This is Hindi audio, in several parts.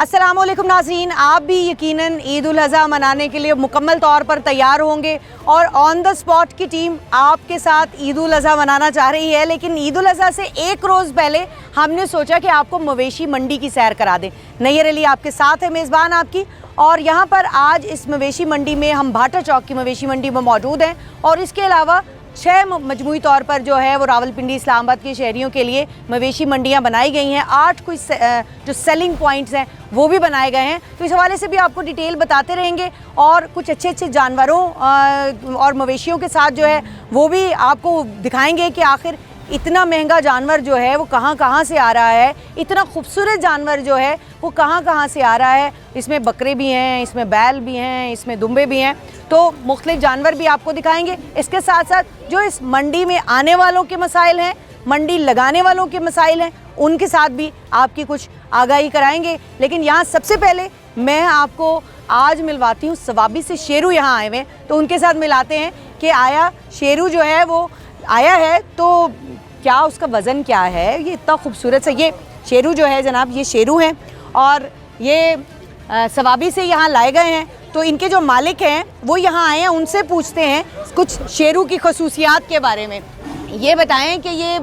अस्सलामुअलैकुम नाज़रीन, आप भी यकीनन ईद उल अज़हा मनाने के लिए मुकम्मल तौर पर तैयार होंगे और ऑन द स्पॉट की टीम आपके साथ ईद उल अज़हा मनाना चाह रही है। लेकिन ईद उल अज़हा से एक रोज़ पहले हमने सोचा कि आपको मवेशी मंडी की सैर करा दें। नैयर अली आपके साथ है, मेज़बान आपकी, और यहाँ पर आज इस मवेशी मंडी में हम भाटा चौक की मवेशी मंडी में मौजूद हैं और इसके अलावा 6 मजमूई तौर पर जो है वो रावलपिंडी इस्लामाबाद के शहरियों के लिए मवेशी मंडियाँ बनाई गई हैं। 8 कुछ जो सेलिंग पॉइंट्स हैं वो भी बनाए गए हैं, तो इस हवाले से भी आपको डिटेल बताते रहेंगे और कुछ अच्छे जानवरों और मवेशियों के साथ जो है वो भी आपको दिखाएंगे कि आखिर इतना महंगा जानवर जो है वो कहाँ से आ रहा है, इतना खूबसूरत जानवर जो है वो कहाँ से आ रहा है। इसमें बकरे भी हैं, इसमें बैल भी हैं, इसमें दुम्बे भी हैं, तो मुख्तलिफ जानवर भी आपको दिखाएंगे। इसके साथ साथ जो इस मंडी में आने वालों के मसाइल हैं, मंडी लगाने वालों के मसाइल हैं, उनके साथ भी आपकी कुछ आगाही कराएंगे। लेकिन यहाँ सबसे पहले मैं आपको आज मिलवाती हूँ सवाबी से। शेरू यहाँ आए हुए हैं तो उनके साथ मिलाते हैं कि आया शेरू जो है वो आया है तो क्या उसका वज़न क्या है। ये इतना खूबसूरत सा ये शेरू जो है जनाब, ये शेरू हैं और ये सवाबी से यहाँ लाए गए हैं। तो इनके जो मालिक हैं वो यहाँ आए हैं, उनसे पूछते हैं कुछ शेरू की खसूसियात के बारे में। ये बताएं कि ये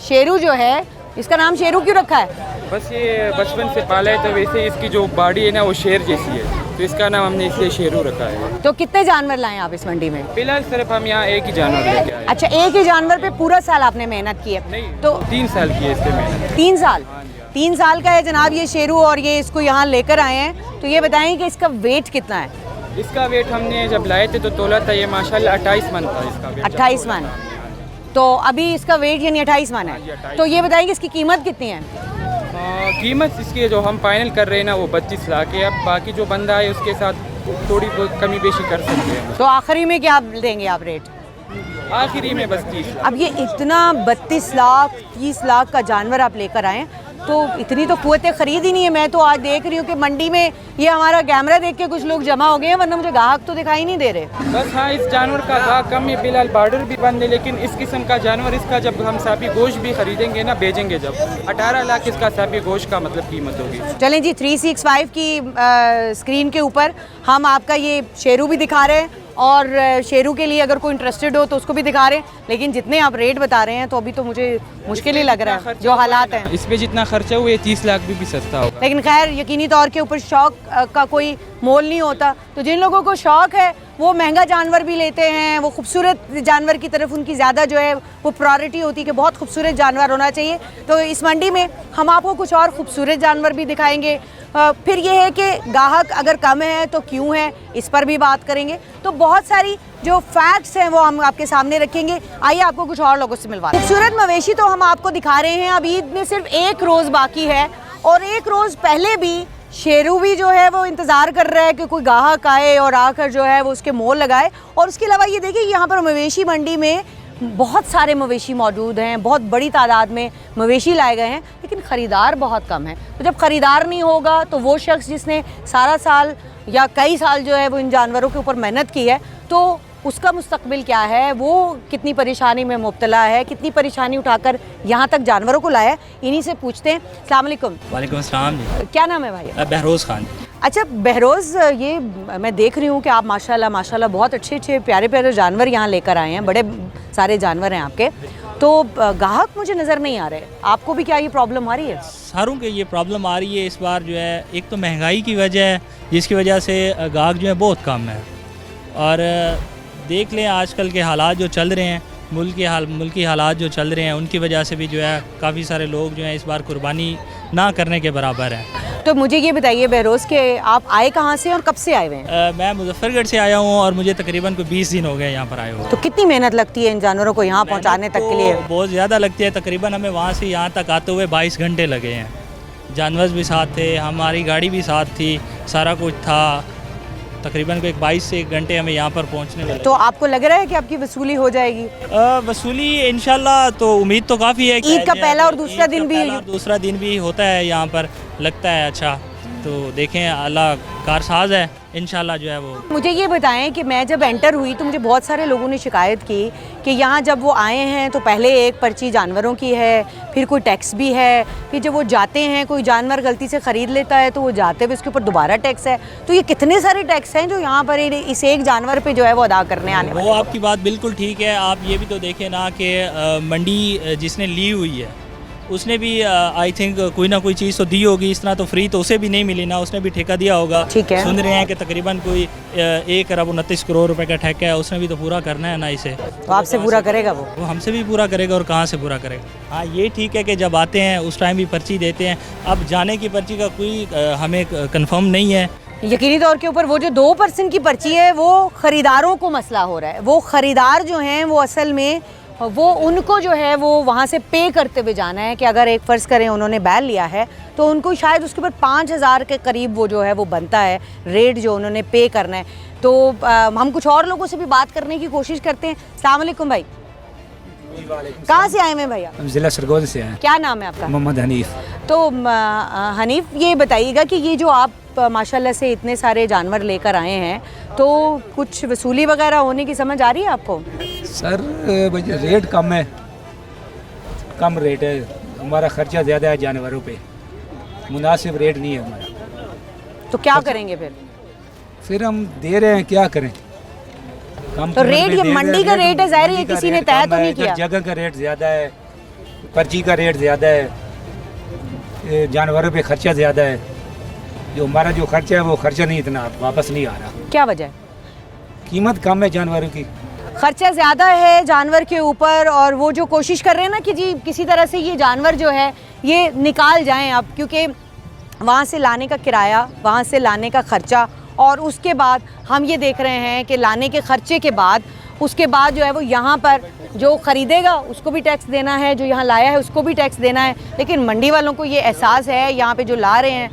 शेरू जो है, इसका नाम शेरू क्यों रखा है? बस ये बचपन से पाला है, तो वैसे इसकी जो बॉडी है ना वो शेर जैसी है, तो इसका नाम हमने इसलिए शेरू रखा है। तो कितने जानवर लाए आप इस मंडी में? फिलहाल सिर्फ हम यहाँ एक ही जानवर लेके आए। अच्छा, एक ही जानवर पे पूरा साल आपने मेहनत की है? नहीं, तो 3 साल की है इसके मेहनत। 3 साल? 3 साल का है जनाब ये शेरू और ये इसको यहाँ लेकर आए हैं। तो ये बताएं कि इसका वेट कितना है? इसका वेट हमने जब लाए थे तो तोला था ये माशाल्लाह 28 मन था इसका वेट। 28 मन? तो अभी इसका वेट यानी 28 मन है। तो ये बताएंगे इसकी कीमत कितनी है? कीमत इसकी जो हम फाइनल कर रहे हैं ना वो 25 लाख है। अब बाकी जो बंदा है उसके साथ थोड़ी बहुत कमी बेशी कर सकते हैं। तो आखिरी में क्या देंगे आप रेट? आखिरी में बस 30 लाख। अब ये इतना 32 लाख 30 लाख का जानवर आप लेकर आए, तो इतनी तो कुव्वत खरीद ही नहीं है। मैं तो आज देख रही हूँ कि मंडी में ये हमारा कैमरा देख के कुछ लोग जमा हो गए हैं, वरना मुझे ग्राहक तो दिखाई नहीं दे रहे। बस हाँ, इस जानवर का भाव कम है, फिलहाल बॉर्डर भी बंद है, लेकिन इस किस्म का जानवर इसका जब हम साफी गोश्त भी खरीदेंगे ना, बेचेंगे जब, 18 लाख इसका साफी गोश्त का मतलब कीमत होगी। चलें जी, 365 की स्क्रीन के ऊपर हम आपका ये शेरू भी दिखा रहे हैं और शेरू के लिए अगर कोई इंटरेस्टेड हो तो उसको भी दिखा रहे हैं। लेकिन जितने आप रेट बता रहे हैं तो अभी तो मुझे मुश्किल ही लग रहा है जो हालात हैं। इस पे जितना खर्चा हुआ 30 लाख भी सस्ता होगा। लेकिन खैर यकीनी तौर के ऊपर शौक का कोई मोल नहीं होता, तो जिन लोगों को शौक है वो महंगा जानवर भी लेते हैं, वो खूबसूरत जानवर की तरफ उनकी ज़्यादा जो है वो प्रायोरिटी होती है कि बहुत खूबसूरत जानवर होना चाहिए। तो इस मंडी में हम आपको कुछ और खूबसूरत जानवर भी दिखाएंगे। फिर ये है कि ग्राहक अगर कम है तो क्यों है, इस पर भी बात करेंगे। तो बहुत सारी जो फैक्ट्स हैं वो हम आपके सामने रखेंगे। आइए आपको कुछ और लोगों से मिलवाते हैं। खूबसूरत मवेशी तो हम आपको दिखा रहे हैं। अब ईद में सिर्फ 1 रोज़ बाकी है और 1 रोज़ पहले भी शेरू भी जो है वो इंतज़ार कर रहा है कि कोई ग्राहक आए और आकर जो है वो उसके मोल लगाए। और उसके अलावा ये देखिए यहाँ पर मवेशी मंडी में बहुत सारे मवेशी मौजूद हैं, बहुत बड़ी तादाद में मवेशी लाए गए हैं, लेकिन ख़रीदार बहुत कम है। तो जब ख़रीदार नहीं होगा तो वो शख्स जिसने सारा साल या कई साल जो है वो इन जानवरों के ऊपर मेहनत की है, तो उसका मुस्तकबिल क्या है, वो कितनी परेशानी में मुब्तला है, कितनी परेशानी उठाकर यहाँ तक जानवरों को लाया है, इन्हीं से पूछते हैं। अस्सलाम वालेकुम। वालेकुम अस्सलाम जी। क्या नाम है भाई? बहरोज़ खान। अच्छा बहरोज़, ये मैं देख रही हूँ कि आप माशाल्लाह बहुत अच्छे प्यारे जानवर यहाँ लेकर आए हैं, बड़े सारे जानवर हैं आपके। तो ग्राहक मुझे नज़र नहीं आ रहे, आपको भी क्या ये प्रॉब्लम आ रही है? सारों के ये प्रॉब्लम आ रही है इस बार जो है। एक तो महंगाई की वजह है जिसकी वजह से ग्राहक जो है बहुत कम है, और देख लें आजकल के हालात जो चल रहे हैं, मुल्की हालात जो चल रहे हैं, उनकी वजह से भी जो है काफ़ी सारे लोग जो हैं इस बार कुर्बानी ना करने के बराबर हैं। तो मुझे ये बताइए बहरोज़ के आप आए कहाँ से और कब से आए हुए हैं? मैं मुजफ्फरगढ़ से आया हूँ और मुझे तकरीबन को 20 दिन हो गए यहाँ पर आए हुए। तो कितनी मेहनत लगती है इन जानवरों को यहाँ पहुँचाने तक के लिए? बहुत ज़्यादा लगती है, तकरीबन हमें वहाँ से यहाँ तक आते हुए 22 घंटे लगे हैं। जानवर भी साथ थे, हमारी गाड़ी भी साथ थी, सारा कुछ था। तकरीबन को 22 से 1 घंटे हमें यहाँ पर पहुँचने में। तो आपको लग रहा है कि आपकी वसूली हो जाएगी? वसूली इंशाल्लाह तो उम्मीद तो काफ़ी है। ईद का पहला और दूसरा दिन भी होता है यहाँ पर, लगता है अच्छा। तो देखें अल्लाह कारसाज है, इंशाल्लाह जो है वो। मुझे ये बताएं कि मैं जब एंटर हुई तो मुझे बहुत सारे लोगों ने शिकायत की कि यहाँ जब वो आए हैं तो पहले एक पर्ची जानवरों की है, फिर कोई टैक्स भी है, फिर जब वो जाते हैं कोई जानवर गलती से ख़रीद लेता है तो वो जाते हुए उसके ऊपर दोबारा टैक्स है। तो ये कितने सारे टैक्स हैं जो यहाँ पर इस एक जानवर पे जो है वो अदा करने आने वाले? वो आपकी बात बिल्कुल ठीक है। आप ये भी तो देखें ना कि मंडी जिसने ली हुई है उसने भी आई थिंक कोई ना कोई चीज़ तो दी होगी, इस तरह तो फ्री तो उसे भी नहीं मिली ना, उसने भी ठेका दिया होगा। ठीक है। सुन रहे हैं कि तकरीबन कोई 1 अरब 29 करोड़ रुपए का ठेका है, उसने भी तो पूरा करना है ना इसे। तो आपसे पूरा करेगा वो हमसे भी पूरा करेगा और कहाँ से पूरा करेगा। हाँ ये ठीक है कि जब आते हैं उस टाइम भी पर्ची देते हैं, अब जाने की पर्ची का कोई हमें कंफर्म नहीं है। यकीनी तौर के ऊपर वो जो 2% की पर्ची है वो ख़रीदारों को मसला हो रहा है। वो ख़रीदार जो हैं वो असल में वो उनको जो है वो वहाँ से पे करते हुए जाना है कि अगर एक फ़र्ज़ करें उन्होंने बैल लिया है तो उनको शायद उसके ऊपर 5,000 के करीब वो जो है वो बनता है रेट जो उन्होंने पे करना है। तो हम कुछ और लोगों से भी बात करने की कोशिश करते हैं। अस्सलाम वालेकुम भाई, कहाँ से आए हैं भैया? हम ज़िला सरगोदा से हैं। क्या नाम है आपका? मोहम्मद हनीफ। तो हनीफ ये बताइएगा कि ये जो आप माशाल्लाह से इतने सारे जानवर लेकर आए हैं तो कुछ वसूली वगैरह होने की समझ आ रही है आपको? सर रेट कम है, कम रेट है, हमारा खर्चा ज़्यादा है जानवरों पे, मुनासिब रेट नहीं है हमारा। तो क्या करेंगे फिर हम दे रहे हैं, क्या करें? कम तो रेट ये मंडी का रेट है, ज़ाहिर है किसी ने तय तो नहीं किया। जगह का रेट ज़्यादा है, पर्ची का रेट ज़्यादा है, जानवरों पे खर्चा ज़्यादा है। जो हमारा जो खर्चा है वो खर्चा नहीं इतना वापस नहीं आ रहा। क्या वजह है? कीमत कम है जानवरों की, खर्चा ज़्यादा है जानवर के ऊपर, और वो जो कोशिश कर रहे हैं ना कि जी किसी तरह से ये जानवर जो है ये निकाल जाएं अब, क्योंकि वहाँ से लाने का किराया, वहाँ से लाने का ख़र्चा, और उसके बाद हम ये देख रहे हैं कि लाने के ख़र्चे के बाद उसके बाद जो है वो यहाँ पर जो ख़रीदेगा उसको भी टैक्स देना है, जो यहाँ लाया है उसको भी टैक्स देना है। लेकिन मंडी वालों को ये एहसास है, यहाँ पे जो ला रहे हैं,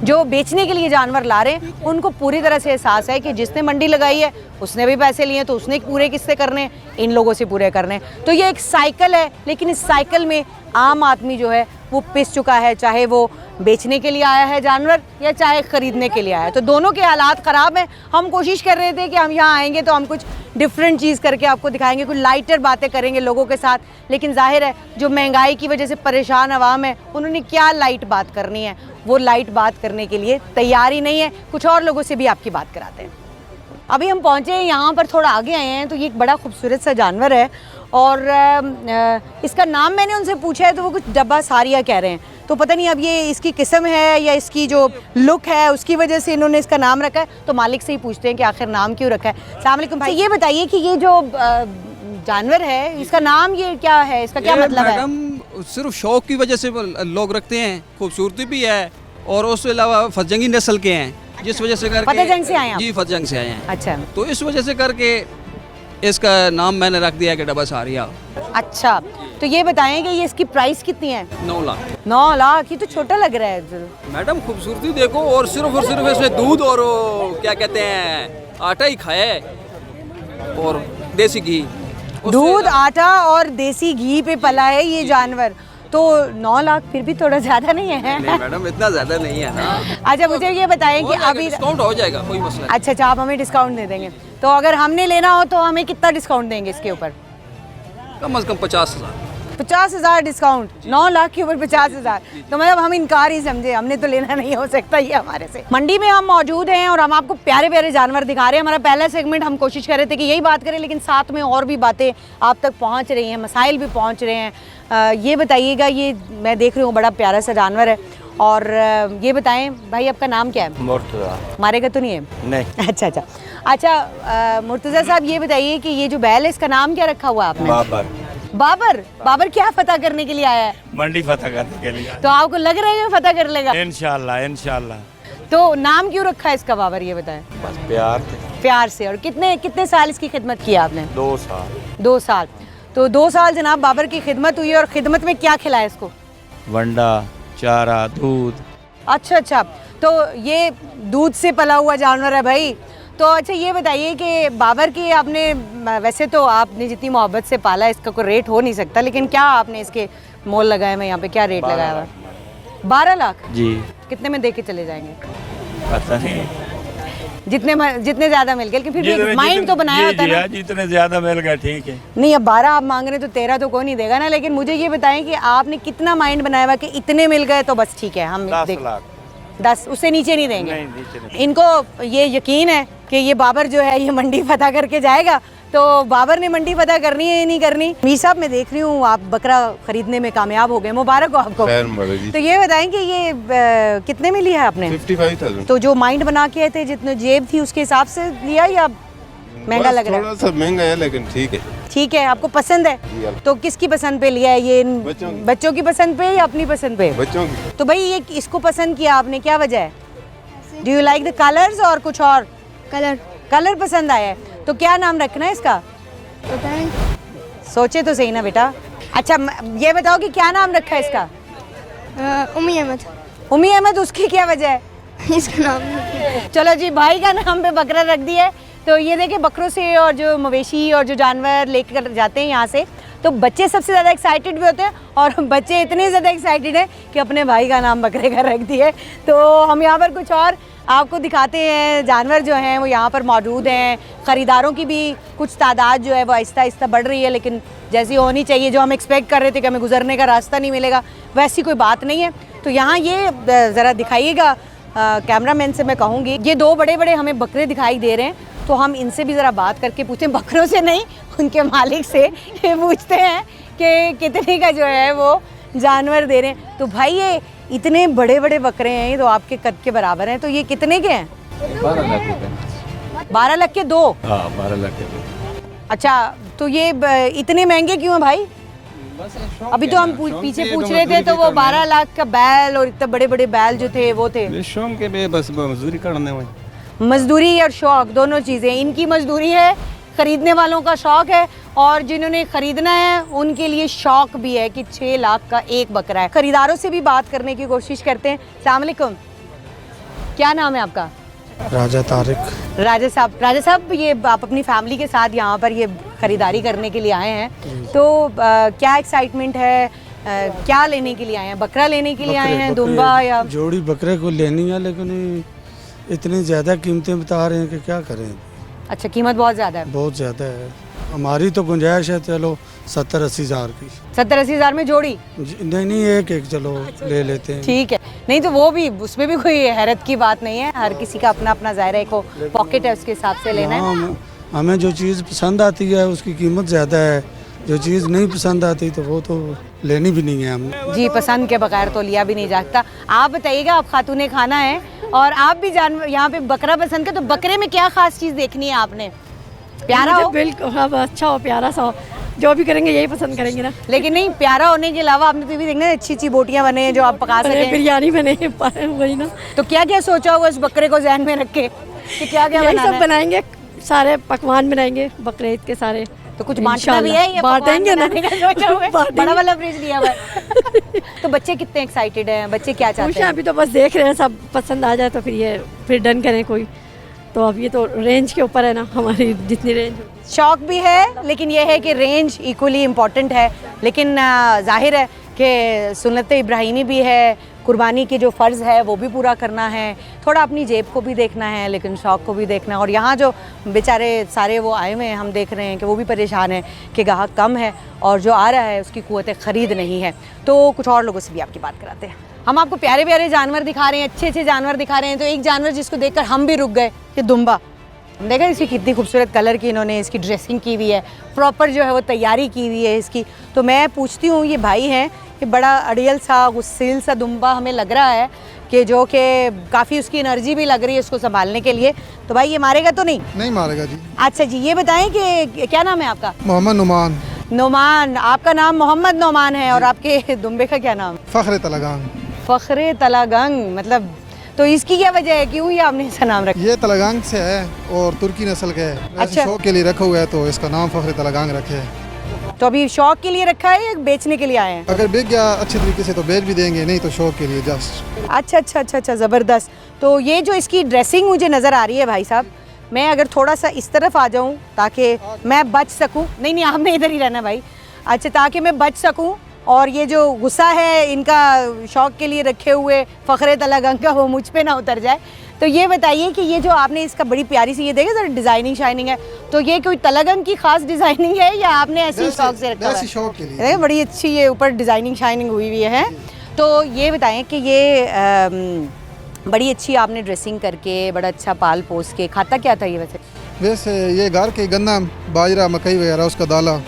जो बेचने के लिए जानवर ला रहे हैं उनको पूरी तरह से एहसास है कि जिसने मंडी लगाई है उसने भी पैसे लिए तो उसने पूरे किससे करने, इन लोगों से पूरे करने। तो ये एक साइकिल है, लेकिन इस साइकिल में आम आदमी जो है वो पिस चुका है, चाहे वो बेचने के लिए आया है जानवर या चाहे ख़रीदने के लिए आया है। तो दोनों के हालात ख़राब हैं। हम कोशिश कर रहे थे कि हम यहाँ आएंगे तो हम कुछ डिफरेंट चीज़ करके आपको दिखाएंगे, कुछ लाइटर बातें करेंगे लोगों के साथ, लेकिन जाहिर है जो महंगाई की वजह से परेशान आवाम है उन्होंने क्या लाइट बात करनी है, वो लाइट बात करने के लिए तैयार ही नहीं है। कुछ और लोगों से भी आपकी बात कराते हैं। अभी हम पहुँचे हैं यहाँ पर, थोड़ा आगे आए हैं तो ये एक बड़ा खूबसूरत सा जानवर है और इसका नाम मैंने उनसे पूछा है तो वो कुछ डब्बा सारिया कह रहे हैं। तो पता नहीं अब ये इसकी किस्म है या इसकी जो लुक है उसकी वजह से इन्होंने इसका नाम रखा है, तो मालिक से ही पूछते हैं कि आखिर नाम क्यों रखा है। अस्सलाम वालेकुम भाई, ये बताइए कि ये जो जानवर है इसका नाम ये क्या है, इसका क्या मतलब है? मैडम सिर्फ शौक की वजह से लोग रखते हैं, खूबसूरती भी है और उसके अलावा फतजंगी नस्ल के हैं, जिस वजह से करके फतेहजंग से आए हैं? जी फतजंग से आए हैं। अच्छा, तो इस वजह से करके इसका नाम मैंने रख दिया कि डब्बा सारिया। अच्छा, तो ये बताएं कि ये इसकी प्राइस कितनी है? 9 लाख। 9 लाख, ये तो छोटा लग रहा है। मैडम खूबसूरती देखो और सिर्फ इसमें दूध और क्या कहते हैं आटा ही खाए और देसी घी, दूध, आटा और देसी घी पे पला है ये जानवर, तो 9 लाख फिर भी थोड़ा ज़्यादा नहीं है? नहीं मैडम इतना ज़्यादा नहीं है ना। अच्छा, मुझे ये बताएं कि अभी डिस्काउंट हो जाएगा, कोई मसला नहीं। अच्छा, आप हमें डिस्काउंट दे देंगे, तो अगर हमने लेना हो तो हमें कितना डिस्काउंट देंगे इसके ऊपर? कम से कम 50,000। 50,000 डिस्काउंट, 9 लाख के ऊपर 50,000, तो मतलब हम इनकार ही समझे, हमने तो लेना नहीं हो सकता ये हमारे से। मंडी में हम मौजूद हैं और हम आपको प्यारे प्यारे जानवर दिखा रहे हैं। हमारा पहला सेगमेंट हम कोशिश कर रहे थे कि यही बात करें, लेकिन साथ में और भी बातें आप तक पहुंच रही हैं, मसाइल भी पहुंच रहे हैं। ये बताइएगा, ये मैं देख रही हूँ बड़ा प्यारा सा जानवर है, और ये बताएं भाई आपका नाम क्या है? मुर्तज़ा। मारेगा तो नहीं है? नहीं। अच्छा, मुर्तज़ा साहब ये बताइए कि ये जो बैल है इसका नाम क्या रखा हुआ आपने? बाबर क्या फतह करने के लिए आया है? मंडी फतह करने के लिए। तो आपको लग रहा है कि फतह कर लेगा? इंशाल्लाह। तो नाम क्यों रखा है इसका बाबर, ये बताएं? बस प्यार से। और कितने साल इसकी खिदमत की आपने? 2 साल। 2 साल। तो 2 साल जनाब बाबर की खिदमत हुई, और खिदमत में क्या खिलाया इसको? वंडा, चारा, दूध। अच्छा, तो ये दूध से पला हुआ जानवर है भाई। तो अच्छा ये बताइए कि बाबर की आपने, वैसे तो आपने जितनी मोहब्बत से पाला इसका कोई रेट हो नहीं सकता, लेकिन क्या आपने इसके मोल लगाए में यहाँ पे क्या रेट लगाया हुआ? 12 लाख जी कितने में दे के चले जाएंगे? पता नहीं जितने ज्यादा मिल गए, लेकिन फिर भी माइंड तो बनाया होता है ना। जितने ज्यादा मिल गए ठीक है। नहीं, अब 12 आप मांग रहे हैं तो 13 तो कोई नहीं देगा ना। लेकिन मुझे ये बताएं कि आपने कितना माइंड बनाया हुआ कि इतने मिल गए तो बस ठीक है, हम 10 लाख 10, उससे नीचे नहीं देंगे। नहीं, नीचे नहीं। इनको ये यकीन है कि ये बाबर जो है ये मंडी फतह करके जाएगा, तो बाबर ने मंडी फतह करनी है या नहीं करनी। मीर साहब, मैं देख रही हूँ आप बकरा खरीदने में कामयाब हो गए, मुबारक हो आपको। तो ये बताएं कि ये कितने में लिया है आपने? 55,000। तो जो माइंड बना के आए थे, जितने जेब थी उसके हिसाब से लिया या महंगा लग रहा है? थोड़ा सा महंगा है लेकिन ठीक है। ठीक है, आपको पसंद है तो किसकी पसंद पे लिया है ये? बच्चों की पसंद पे या अपनी पसंद पे? बच्चों की। तो भाई ये इसको पसंद किया आपने, क्या वजह है? Do you like the colours और कुछ और? कलर पसंद आया है। तो क्या नाम रखना है इसका? सोचे तो सही ना बेटा। अच्छा ये बताओ कि क्या नाम रखा है इसका? उम्मी अहमद। उम्मी अहमद, उसकी क्या वजह है? इसका नाम चलो जी, भाई का नाम पे बकरा रख दिया है। तो ये देखिए, बकरों से और जो मवेशी और जो जानवर लेकर जाते हैं यहाँ से, तो बच्चे सबसे ज़्यादा एक्साइटेड भी होते हैं और बच्चे इतने ज़्यादा एक्साइटेड हैं कि अपने भाई का नाम बकरे का रख दिया है। तो हम यहाँ पर कुछ और आपको दिखाते हैं। जानवर जो हैं वो यहाँ पर मौजूद हैं। ख़रीदारों की भी कुछ तादाद जो है वो आहिस्ता आहिस्ता बढ़ रही है, लेकिन जैसी होनी चाहिए, जो हम एक्सपेक्ट कर रहे थे कि हमें गुजरने का रास्ता नहीं मिलेगा, वैसी कोई बात नहीं है। तो यहाँ ये ज़रा दिखाइएगा, कैमरामैन से मैं कहूँगी, ये 2 बड़े बड़े हमें बकरे दिखाई दे रहे हैं, तो हम इनसे भी ज़रा बात करके पूछें, बकरों से नहीं उनके मालिक से पूछते हैं कि कितने का जो है वो जानवर दे रहे हैं। तो भाई ये इतने बड़े बड़े बकरे हैं, ये तो आपके कद के बराबर हैं, तो ये कितने के हैं? 12 लाख रुपए। 12 लाख के 2? हाँ 12 लाख के 2। अच्छा, तो ये इतने महंगे क्यों हैं भाई? अभी तो हम पीछे पूछ रहे थे तो वो 12 लाख का बैल और इतने बड़े बड़े बैल जो थे वो थे। शौक के बे बस मजदूरी करने में। मजदूरी और शौक दोनों चीज़ें, इनकी मजदूरी है, ख़रीदने वालों का शौक है, और जिन्होंने ख़रीदना है उनके लिए शौक भी है कि 6 लाख का एक बकरा है। ख़रीदारों से भी बात करने की कोशिश करते हैं। अस्सलाम वालेकुम, क्या नाम है आपका? राजा तारिक। राजा साहब, ये आप अपनी फैमिली के साथ यहाँ पर ये ख़रीदारी करने के लिए आए हैं, तो क्या एक्साइटमेंट है? क्या लेने के लिए आए हैं? बकरा लेने के लिए आए हैं, दुम्बा या जोड़ी बकरे को लेनी है, लेकिन इतनी ज़्यादा कीमतें बता रहे हैं कि क्या करें। अच्छा, कीमत बहुत ज़्यादा है। बहुत ज़्यादा है। हमारी तो गुंजाइश है चलो 70-80 हज़ार की। 70-80 हज़ार में जोड़ी? नहीं एक चलो ले लेते हैं। ठीक है, नहीं तो वो भी, उसमें भी कोई हैरत की बात नहीं है। हर किसी का अपना अपना ज़ाहिर है, को पॉकेट है, उसके हिसाब से लेना है। हमें जो चीज़ पसंद आती है उसकी कीमत ज़्यादा है, जो चीज़ नहीं पसंद आती तो वो तो लेनी भी नहीं है हमने। जी, पसंद के बगैर तो लिया भी नहीं जाता। आप बताइएगा, आप खातूने खाना है और आप भी जानवर यहाँ पे बकरा पसंद कर, तो बकरे में क्या खास चीज़ देखनी है आपने? प्यारा हो? बिल्कुल, हाँ अच्छा हो, प्यारा सा हो, जो भी करेंगे यही पसंद करेंगे ना। लेकिन नहीं, प्यारा होने के अलावा आपने तो भी देखना है अच्छी अच्छी बोटियाँ बने हैं जो आप पका सकें। बिरयानी बने वही ना। तो क्या क्या सोचा होगा इस बकरे को जहन में रख के कि क्या क्या यही बनाना सब है? बनाएंगे, सारे पकवान बनाएंगे बकरे ईद के सारे। तो कुछ बांटना भी है या बांटेंगे ना। बड़ा वाला फ्रिज लिया हुआ है। तो बच्चे कितने एक्साइटेड हैं? बच्चे क्या चाहते हैं? अभी तो बस देख रहे हैं, सब पसंद आ जाए तो फिर डन करें कोई। तो अब ये तो रेंज के ऊपर है ना, हमारी जितनी रेंज। शौक भी है, लेकिन यह है कि रेंज इक्वली इम्पॉर्टेंट है। लेकिन जाहिर है कि सुन्नत इब्राहिमी भी है, कुर्बानी के जो फ़र्ज़ है वो भी पूरा करना है, थोड़ा अपनी जेब को भी देखना है, लेकिन शौक़ को भी देखना है। और यहाँ जो बेचारे सारे वो आए हुए हैं, हम देख रहे हैं कि वो भी परेशान हैं कि ग्राहक कम है और जो आ रहा है उसकी क़ुव्वत ख़रीद नहीं है। तो कुछ और लोगों से भी आपकी बात कराते हैं। हम आपको प्यारे प्यारे जानवर दिखा रहे हैं, अच्छे अच्छे जानवर दिखा रहे हैं। तो एक जानवर जिसको देखकर हम भी रुक गए, ये दुम्बा। देखा इसकी कितनी खूबसूरत कलर की इन्होंने इसकी ड्रेसिंग की हुई है, प्रॉपर जो है वो तैयारी की हुई है इसकी। तो मैं पूछती हूँ, ये भाई हैं कि बड़ा अड़ियल सा गुस्सेल सा दुम्बा हमें लग रहा है कि जो कि काफ़ी उसकी एनर्जी भी लग रही है इसको संभालने के लिए। तो भाई ये मारेगा तो नहीं? नहीं मारेगा जी। अच्छा जी, ये बताएं कि क्या नाम है आपका? मोहम्मद नुमान। नोमान, आपका नाम मोहम्मद नोमान है और आपके दुम्बे का क्या नाम? फ़ख्र तलगांग। फ़ख्र तलगांग, मतलब तो इसकी क्या वजह है, क्यों ये आपने इसका नाम रखा? ये तलगांग से है और तुर्की नस्ल का है। अच्छा, शौक के लिए रखा हुआ है तो इसका नाम फ़ख्र तलगांग रखे है। तो अभी शौक के लिए रखा है या बेचने के लिए आए हैं? अगर बिक गया अच्छे तरीके से तो बेच भी देंगे, नहीं तो शौक के लिए जस्ट। अच्छा अच्छा अच्छा अच्छा, ज़बरदस्त। तो ये जो इसकी ड्रेसिंग मुझे नज़र आ रही है भाई साहब, मैं अगर थोड़ा सा इस तरफ आ जाऊँ ताकि मैं बच सकूँ। नहीं नहीं, आपने इधर ही रहना भाई। अच्छा, ताकि मैं बच सकूँ और ये जो गुस्सा है इनका शौक के लिए रखे हुए फ़ख्रे तलगंग का, वो मुझ पे ना उतर जाए। तो ये बताइए कि ये जो आपने इसका बड़ी प्यारी सी, ये देखे सर डिज़ाइनिंग शाइनिंग है, तो ये कोई तलगंग की खास डिज़ाइनिंग है या आपने ऐसे ही शौक से रखा है? शौक के लिए। बड़ी अच्छी ये ऊपर डिज़ाइनिंग शाइनिंग हुई हुई है। तो ये बताएं कि ये बड़ी अच्छी आपने ड्रेसिंग करके, बड़ा अच्छा पाल पोस के, खाता क्या था ये वैसे ये घर के गन्ना, बाजरा, मकई वगैरह उसका दाला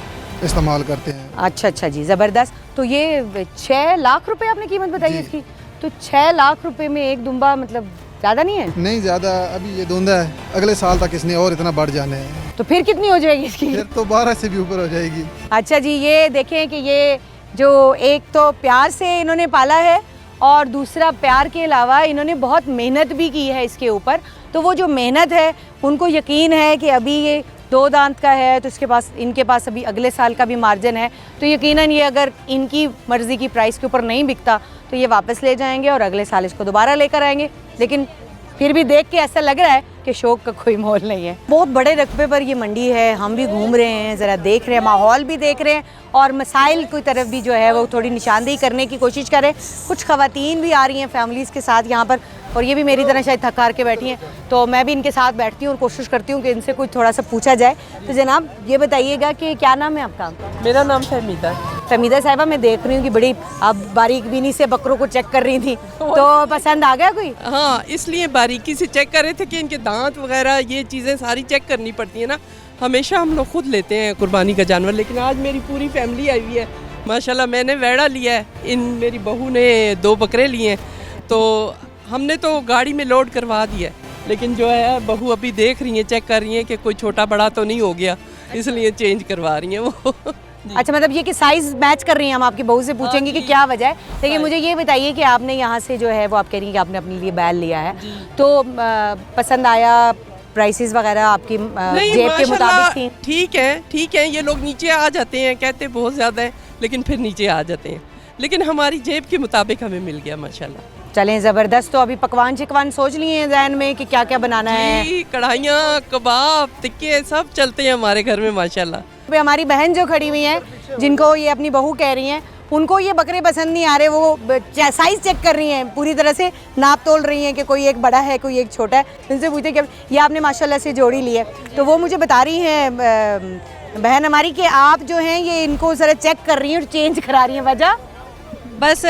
इस्तेमाल करते हैं। अच्छा जी, ज़बरदस्त। तो ये 6 लाख रुपए आपने कीमत बताई इसकी, तो 6 लाख रुपए में एक दुम्बा मतलब ज़्यादा नहीं है? नहीं ज़्यादा, अभी ये धुंधा है, अगले साल तक इसने और इतना बढ़ जाना है। तो फिर कितनी हो जाएगी इसकी? फिर तो 12 से भी ऊपर हो जाएगी। अच्छा जी, ये देखें कि ये जो एक तो प्यार से इन्होंने पाला है और दूसरा प्यार के अलावा इन्होंने बहुत मेहनत भी की है इसके ऊपर। तो वो जो मेहनत है, उनको यकीन है कि अभी ये 2 दांत का है तो इनके पास अभी अगले साल का भी मार्जिन है, तो यकीनन ये अगर इनकी मर्ज़ी की प्राइस के ऊपर नहीं बिकता तो ये वापस ले जाएंगे और अगले साल इसको दोबारा लेकर आएंगे। लेकिन फिर भी देख के ऐसा लग रहा है कि शौक का कोई मोल नहीं है। बहुत बड़े रकबे पर ये मंडी है, हम भी घूम रहे हैं, ज़रा देख रहे हैं, माहौल भी देख रहे हैं और मसाइल की तरफ भी जो है वो थोड़ी निशानदेही करने की कोशिश करें। कुछ ख़वातीन भी आ रही हैं फैमिलीज़ के साथ यहाँ पर, और ये भी मेरी तरह शायद थक हार के बैठी हैं, तो मैं भी इनके साथ बैठती हूँ और कोशिश करती हूँ कि इनसे कुछ थोड़ा सा पूछा जाए। तो जनाब ये बताइएगा कि क्या नाम है आपका? मेरा नाम फहमीदा। फहमीदा साहिबा, मैं देख रही हूँ कि बड़ी आप बारीक बीनी से बकरों को चेक कर रही थी, तो पसंद आ गया कोई? हाँ, इसलिए बारीकी से चेक कर रहे थे कि इनके दांत वगैरह ये चीज़ें सारी चेक करनी पड़ती है ना। हमेशा हम लोग खुद लेते हैं कुर्बानी का जानवर, लेकिन आज मेरी पूरी फैमिली आई हुई है माशाल्लाह। मैंने वेड़ा लिया है, मेरी बहू ने 2 बकरे लिए हैं, तो हमने तो गाड़ी में लोड करवा दिया है, लेकिन जो है बहू अभी देख रही है, चेक कर रही है कि कोई छोटा बड़ा तो नहीं हो गया, इसलिए चेंज करवा रही हैं वो। अच्छा, मतलब ये कि साइज़ मैच कर रही हैं। हम आपकी बहू से पूछेंगे कि क्या वजह है, लेकिन मुझे ये बताइए कि आपने यहाँ से जो है वो आप कह रही हैं कि आपने अपने लिए बैल लिया है, तो पसंद आया? प्राइसेस वगैरह आपकी जेब के मुताबिक थी? ठीक है। ये लोग नीचे आ जाते हैं, कहते बहुत ज़्यादा है, लेकिन फिर नीचे आ जाते हैं, लेकिन हमारी जेब के मुताबिक हमें मिल गया माशाल्लाह। चलें, ज़बरदस्त। तो अभी पकवान शिकवान सोच लिए हैं ज़हन में कि क्या क्या बनाना है? कढ़ाइयाँ, कबाब, टिक्के सब चलते हैं हमारे घर में माशाल्लाह। अभी हमारी बहन जो खड़ी हुई हैं, जिनको ये अपनी बहू कह रही हैं, उनको ये बकरे पसंद नहीं आ रहे, वो साइज़ चेक कर रही हैं, पूरी तरह से नाप तोल रही हैं कि कोई एक बड़ा है, कोई एक छोटा है। उनसे पूछते कि ये आपने माशाल्लाह से जोड़ी ली है, तो वो मुझे बता रही हैं बहन हमारी कि आप जो हैं ये इनको ज़रा चेक कर रही हैं और चेंज करा रही हैं। वजह बस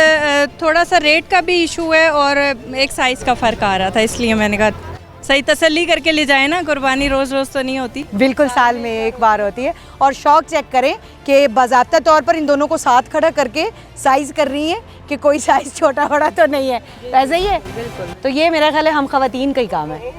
थोड़ा सा रेट का भी इशू है और एक साइज़ का फ़र्क आ रहा था, इसलिए मैंने कहा सही तसल्ली करके ले जाए ना, कुर्बानी रोज़ रोज़ तो नहीं होती। बिल्कुल, साल में एक बार होती है। और शौक चेक करें कि बाज़ाब्ता तौर पर इन दोनों को साथ खड़ा करके साइज़ कर रही हैं कि कोई साइज़ छोटा बड़ा तो नहीं है, ऐसा ही है। बिल्कुल। तो ये मेरा ख्याल है हम ख़वातीन का ही काम है।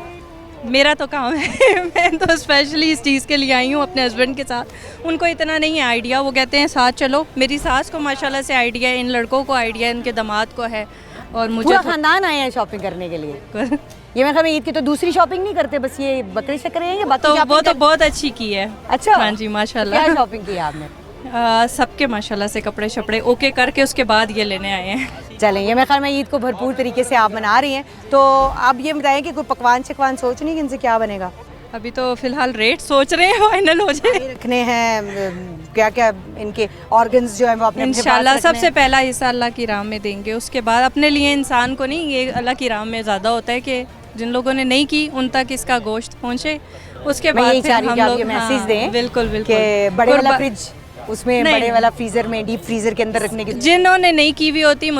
मेरा तो काम है मैं तो स्पेशली इस चीज़ के लिए आई हूँ अपने हस्बैंड के साथ, उनको इतना नहीं है आइडिया, वो कहते हैं साथ चलो। मेरी सास को माशाल्लाह से आइडिया है, इन लड़कों को आइडिया है, इनके दामाद को है, और मुझे पूरा खानदान आए हैं शॉपिंग करने के लिए। ये मैं ईद की तो दूसरी शॉपिंग नहीं करते, बस ये बकरी शक्कर हैं, बाकी तो वो तो बहुत अच्छी की है। अच्छा, हाँ जी माशाल्लाह। क्या शॉपिंग की आपने? सबके माशाल्लाह से कपड़े शपड़े ओके करके उसके बाद ये लेने आए हैं। चलें, ये मैं ख्याल में ईद को भरपूर तरीके से आप मना रही हैं, तो आप ये बताएं कि कोई पकवान शिकवान सोच नहीं कि इनसे क्या बनेगा? अभी तो फिलहाल रेट सोच रहे हैं फाइनल हो जाए। रखने हैं क्या क्या इनके ऑर्गन्स जो है वो अपने इंशाल्लाह सबसे पहला हिस्सा अल्लाह की राह में देंगे, उसके बाद अपने लिए इंसान को नहीं, ये अल्लाह की राह में ज़्यादा होता है कि जिन लोगों ने नहीं की उन तक इसका गोश्त पहुँचे, उसके बाद फिर हम लोग मैसेज दें। बिल्कुल बिल्कुल, बड़े वाला फ्रिज, उसमें बड़े वाला फ्रीज़र में, डीप फ्रीज़र के अंदर रखने की, जिन्होंने नहीं की हुई होती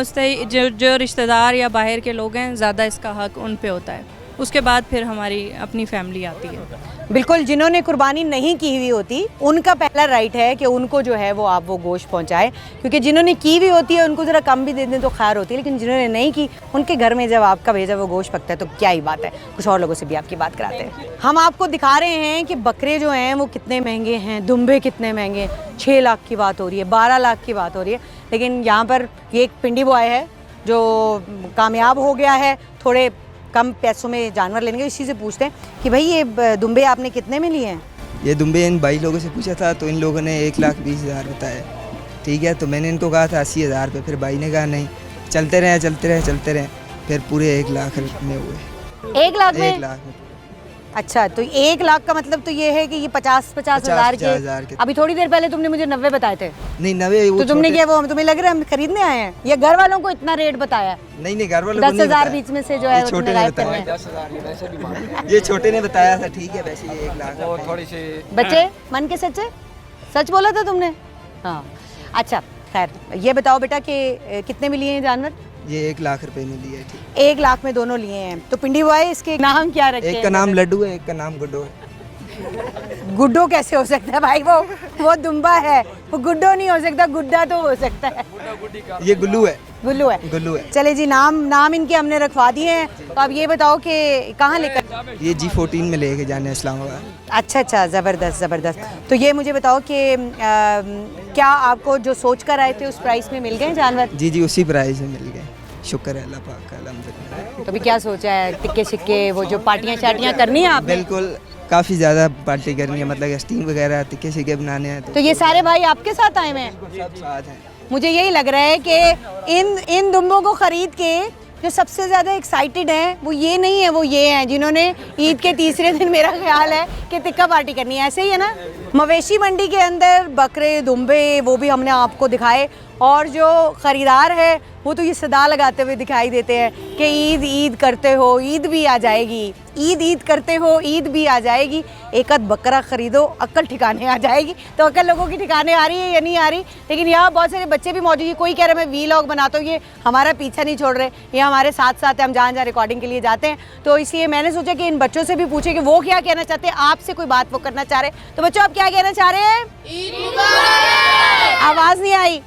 जो रिश्तेदार या बाहर के लोग हैं, ज़्यादा इसका हक उन पे होता है, उसके बाद फिर हमारी अपनी फैमिली आती है। बिल्कुल, जिन्होंने कुर्बानी नहीं की हुई होती उनका पहला राइट है कि उनको जो है वो आप वो गोश्त पहुंचाएं, क्योंकि जिन्होंने की हुई होती है उनको ज़रा कम भी दे दें तो खैर होती है, लेकिन जिन्होंने नहीं की उनके घर में जब आपका भेजा वो गोश्त पकता है तो क्या ही बात है। कुछ और लोगों से भी आपकी बात कराते हैं। हम आपको दिखा रहे हैं कि बकरे जो हैं वो कितने महंगे हैं, दुम्बे कितने महंगे हैं। 6 लाख की बात हो रही है, 12 लाख की बात हो रही है, लेकिन यहाँ पर ये एक पिंडी बॉय है जो कामयाब हो गया है, थोड़े कम पैसों में जानवर लेने के। इसी से पूछते हैं कि भाई ये दुम्बे आपने कितने में लिए हैं? ये दुम्बे इन भाई लोगों से पूछा था तो इन लोगों ने 1,20,000 बताया। ठीक है, तो मैंने इनको कहा था 80,000 पे, फिर भाई ने कहा नहीं, चलते रहे, फिर पूरे 1 लाख में हुए। 1 लाख में? 1 लाख में। अच्छा, तो 1 लाख का मतलब तो ये है कि ये 50,000 50,000 के। अभी थोड़ी देर पहले तुमने मुझे 90 बताए थे। नहीं 90 तो तुमने क्या वो तुम्हें लग रहा है हम खरीदने आए हैं या घर वालों को इतना रेट बताया? नहीं घर वालों को 10,000 बीच में से जो है छोटे ने बताया। ये छोटे ने बताया था, ठीक है। वैसे ये 1 लाख थोड़ी सी बच्चे मन के सच्चे, सच बोला था तुमने? हाँ अच्छा, खैर ये बताओ बेटा कि कितने में लिए हैं जानवर? ये 1 लाख रुपए में लिए, ठीक। 1 लाख में दोनों लिए हैं। तो पिंडी बॉय, इसके नाम क्या रखे हैं? एक का नाम लड्डू है, एक का नाम गुड्डो है। गुड्डो कैसे हो सकता है भाई? वो दुम्बा है, वो गुड्डो नहीं हो सकता, गुड्डा तो हो सकता है। ये गुल्लू है। गुल्लू है। गुल्लू है। चले जी, नाम इनके हमने रखवा दिए हैं। तो अब ये बताओ कि कहाँ लेकर? ये G14 में लेके जाने इस्लामाबाद। अच्छा, ज़बरदस्त। तो ये मुझे बताओ कि क्या आपको जो सोच कर आए थे उस प्राइस में मिल गए जानवर? जी उसी प्राइस में मिल गए, शुक्र है अल्लाह पाक का, अल्हम्दुलिल्लाह। तो अभी क्या सोचा है? टिक्के शिक्के, वो जो पार्टियाँ शार्टियाँ करनी है आपने? बिल्कुल, काफ़ी ज़्यादा पार्टी करनी है, मतलब स्टीम वगैरह टिक्के शिक्के बनाने हैं। तो ये सारे भाई आपके साथ आए हुए हैं? सब साथ हैं। मुझे यही लग रहा है कि इन दुम्बों को खरीद के जो सबसे ज़्यादा एक्साइटेड हैं वो ये नहीं है, वो ये हैं जिन्होंने ईद के तीसरे दिन मेरा ख्याल है कि टिक्का पार्टी करनी है। ऐसे ही है ना? मवेशी मंडी के अंदर बकरे दुम्बे वो भी हमने आपको दिखाए, और जो ख़रीदार है वो तो ये सदा लगाते हुए दिखाई देते हैं कि ईद करते हो, ईद भी आ जाएगी, ईद करते हो, ईद भी आ जाएगी, एक आध बकरा ख़रीदो, अक्ल ठिकाने आ जाएगी। तो अक्ल लोगों की ठिकाने आ रही है या नहीं आ रही? लेकिन यहाँ बहुत सारे बच्चे भी मौजूद हैं। कोई कह रहा है मैं वीलॉग बनाता हूँ, ये हमारा पीछा नहीं छोड़ रहे, ये हमारे साथ हम जहाँ रिकॉर्डिंग के लिए जाते हैं। तो इसलिए मैंने सोचा कि इन बच्चों से भी पूछे कि वो क्या कहना चाहते हैं, आपसे कोई बात वो करना चाह रहे हैं। तो बच्चों आप क्या कहना चाह रहे हैं? आवाज़ नहीं आई।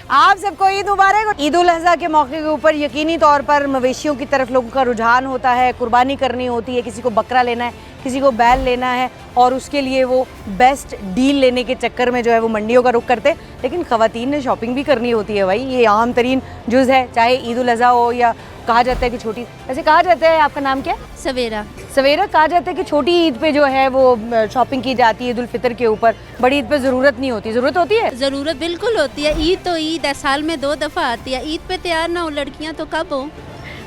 आप सबको ईद मुबारक। ईद उल अज़हा के मौके के ऊपर यकीनी तौर पर मवेशियों की तरफ लोगों का रुझान होता है, कुर्बानी करनी होती है, किसी को बकरा लेना है, किसी को बैल लेना है, और उसके लिए वो बेस्ट डील लेने के चक्कर में जो है वो मंडियों का रुख करते हैं। लेकिन ख़वातीन ने शॉपिंग भी करनी होती है भाई, ये आम तरीन जुज़ है, चाहे ईद उल अज़हा हो या कहा जाता है कि छोटी, वैसे कहा जाता है, आपका नाम क्या? सवेरा कहा जाता है कि छोटी ईद पे जो है वो शॉपिंग की जाती है, ईद उल फितर के ऊपर। बड़ी ईद पे ज़रूरत नहीं होती। ज़रूरत होती है? ज़रूरत बिल्कुल होती है। ईद तो ईद है, साल में 2 दफ़ा आती है। ईद पे तैयार ना हो लड़कियां तो कब हो?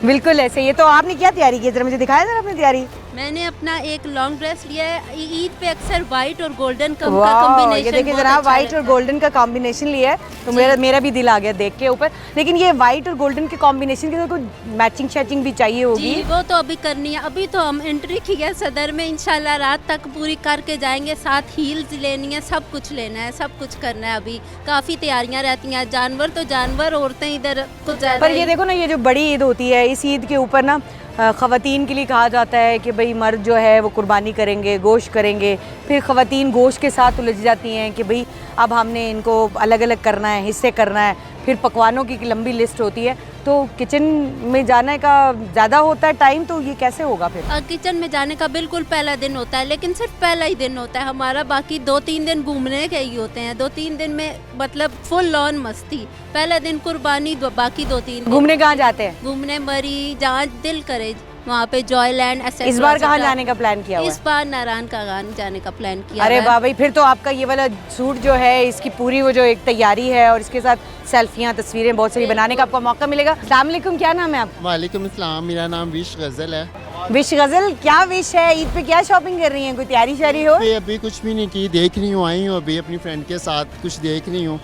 बिल्कुल ऐसे। ये तो आपने क्या तैयारी की, जरा मुझे दिखाया जरा अपनी तैयारी। मैंने अपना एक लॉन्ग ड्रेस लिया है। ईद पे अक्सर वाइट और गोल्डन का कॉम्बिनेशन, ये देखिए जरा, वाइट और गोल्डन का कॉम्बिनेशन लिया है, तो मेरा भी दिल आ गया देख के ऊपर। लेकिन ये वाइट और गोल्डन के कॉम्बिनेशन के साथ कोई मैचिंग शैचिंग भी चाहिए होगी। जी वो तो अभी करनी है। अभी तो हम एंट्री की है सदर में, इंशाल्लाह रात तक पूरी करके जाएंगे। साथ हील्स लेनी है, सब कुछ लेना है, सब कुछ करना है। अभी काफ़ी तैयारियाँ रहती हैं। जानवर तो जानवर, औरतें इधर कुछ ज़्यादा। पर ये देखो ना, ये जो बड़ी ईद होती है, इस ईद के ऊपर ना ख़वातीन के लिए कहा जाता है कि भाई मर्द जो है वो कुर्बानी करेंगे, गोश्त करेंगे, फिर ख़वातीन गोश्त के साथ उलझ जाती हैं कि भाई अब हमने इनको अलग अलग करना है, हिस्से करना है, फिर पकवानों की लंबी लिस्ट होती है, तो किचन में जाने का ज़्यादा होता है टाइम। तो ये कैसे होगा फिर? किचन में जाने का बिल्कुल पहला दिन होता है, लेकिन सिर्फ पहला ही दिन होता है हमारा। बाकी 2-3 दिन घूमने के ही होते हैं। 2-3 दिन में मतलब फुल ऑन मस्ती। पहला दिन कुर्बानी, बाकी 2-3 दिन घूमने कहाँ जाते हैं? घूमने मरी जहाँ दिल करे वहाँ पे, जॉयलैंड। इस बार कहाँ जाने का प्लान किया हुआ है? इस बार नारायण का जाने का प्लान किया। अरे वाह भाई, फिर तो आपका ये वाला सूट जो है, इसकी पूरी वो जो एक तैयारी है, और इसके साथ सेल्फियाँ, तस्वीरें बहुत सारी बनाने का आपको मौका मिलेगा। अस्सलाम वालेकुम, क्या नाम है आपका? वालेकुम अस्सलाम, मेरा नाम विश गज़ल है। विश गज़ल, क्या विश है? ईद पे क्या शॉपिंग कर रही हैं? कोई तैयारी शारी हो? अभी कुछ भी नहीं की, देख रही हूँ, आई हूँ अभी अपनी फ्रेंड के साथ, कुछ देख रही हूँ।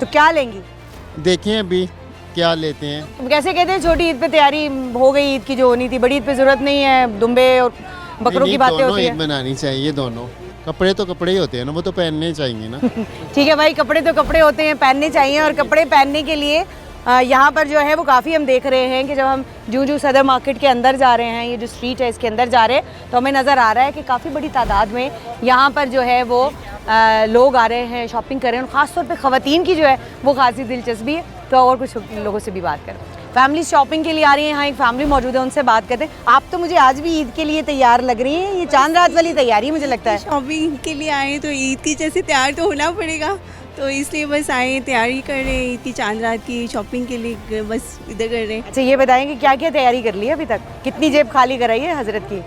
तो क्या लेंगी? देखें अभी क्या लेते हैं। तुम कैसे कहते हैं छोटी ईद पे तैयारी हो गई, ईद की जो होनी थी, बड़ी ईद पे जरूरत नहीं है, दुम्बे और बकरों की बातें होती है। बनानी चाहिए दोनों। कपड़े तो कपड़े ही होते हैं ना, वो तो पहनने चाहिए ना। ठीक है भाई, कपड़े तो कपड़े होते हैं, पहनने चाहिए। और कपड़े पहनने के लिए यहाँ पर जो है वो काफ़ी हम देख रहे हैं कि जब हम जूं सदर मार्केट के अंदर जा रहे हैं, ये जो स्ट्रीट है इसके अंदर जा रहे हैं, तो हमें नज़र आ रहा है कि काफ़ी बड़ी तादाद में यहाँ पर जो है वो लोग आ रहे हैं, शॉपिंग कर रहे हैं। और ख़ास तौर पे ख़वातीन की जो है वो खासी दिलचस्पी है। तो और कुछ लोगों से भी बात करें। फैमिली शॉपिंग के लिए आ रही है, यहाँ एक फैमिली मौजूद है, उनसे बात करते हैं। आप तो मुझे आज भी ईद के लिए तैयार लग रही हैं, ये चांद रात वाली तैयारी मुझे लगता है। शॉपिंग के लिए आए तो ईद की जैसे तैयार तो होना पड़ेगा, तो इसलिए बस आए, तैयारी कर रहे हैं ईद की, चांद रात की शॉपिंग के लिए, बस इधर कर रहे हैं। अच्छा ये बताएंगे क्या क्या तैयारी कर ली है अभी तक, कितनी जेब खाली कराई है हजरत की?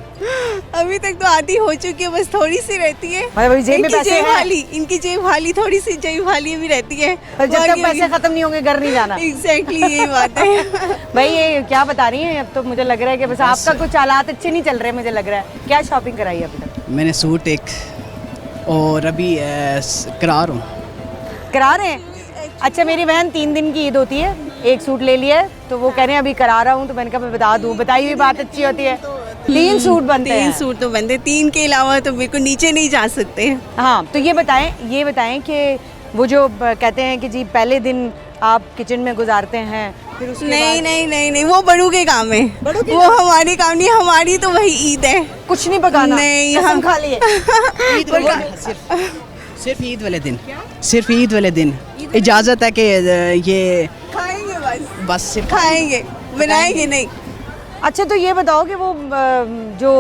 अभी तक तो आधी हो चुकी है, बस थोड़ी सी रहती है। मतलब अभी जेब में पैसे हैं? इनकी जेब खाली, थोड़ी सी जेब खाली भी रहती है। पर जब तक पैसे खत्म नहीं होंगे घर नहीं जाना। एग्जैक्टली यही बात है। भाई ये क्या बता रही हैं? अब तो मुझे लग रहा है कि बस आपका कुछ हालात अच्छे नहीं चल रहे, मुझे लग रहा है। क्या शॉपिंग कराई है अभी तक? मैंने सूट एक, और अभी करार हूँ। करा रहे हैं? अच्छा मेरी बहन 3 दिन की ईद होती है, एक सूट ले लिया है तो वो कह रहे हैं अभी करा रहा हूँ, तो मैंने कहा मैं बता दूँ, बताई हुई बात अच्छी होती है। 3 सूट बनते हैं। 3 सूट तो बनते, 3 के अलावा तो बिल्कुल नीचे नहीं जा सकते। हाँ तो ये बताएं कि वो जो कहते हैं कि जी पहले दिन आप किचन में गुजारते हैं, फिर उसके नहीं बाद... नहीं नहीं नहीं, वो बड़ों के काम है, वो हमारे काम नहीं, हमारी तो वही ईद है। कुछ नहीं पकाना? नहीं, हम खा लिए। सिर्फ ईद वाले दिन, सिर्फ ईद वाले दिन इजाज़त है कि ये खाएंगे, बस सिर्फ खाएंगे, बनाएंगे नहीं। अच्छा तो ये बताओ कि वो जो